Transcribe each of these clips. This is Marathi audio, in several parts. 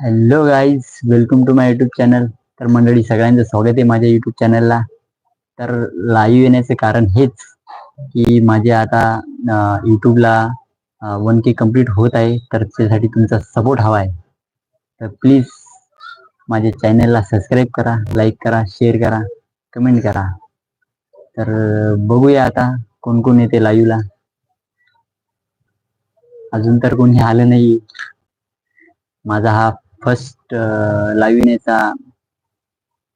Hello guys, welcome to my YouTube channel. तर मंडळी, सगळ्यांचं स्वागत आहे माझ्या युट्यूब चॅनलला. तर लाईव्ह येण्याचे कारण हेच की माझे आता यूट्यूबला 1K कंप्लीट होत आहे. तर त्यासाठी तुमचा सपोर्ट हवा आहे. तर प्लीज माझ्या चॅनलला सबस्क्राईब करा, लाईक करा, शेअर करा, कमेंट करा. तर बघूया आता कोण कोण येते लाईव्हला. अजून तर कोणी आलं नाही. माझा हा फर्स्ट लाईव्ह येण्याचा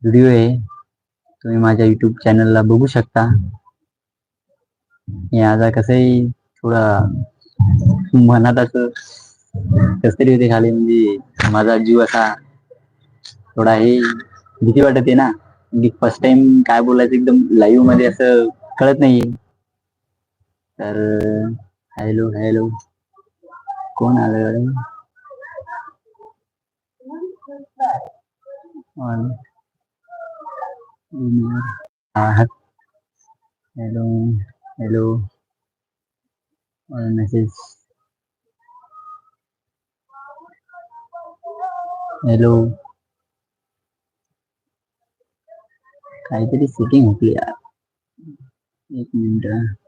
व्हिडिओ आहे. तुम्ही माझ्या युट्यूब चॅनलला बघू शकता. हे आता कसंही थोडं मनात असं कस तरी होते खाली, म्हणजे माझा जीव असा थोडा हे भीती वाटते ना. फर्स्ट टाइम काय बोलायचं एकदम लाईव्ह मध्ये असं कळत नाही. तर हॅलो हॅलो, कोण आलं? Hello hello, message. हॅलो, काहीतरी सेटिंग होती यार. एक मिनिट.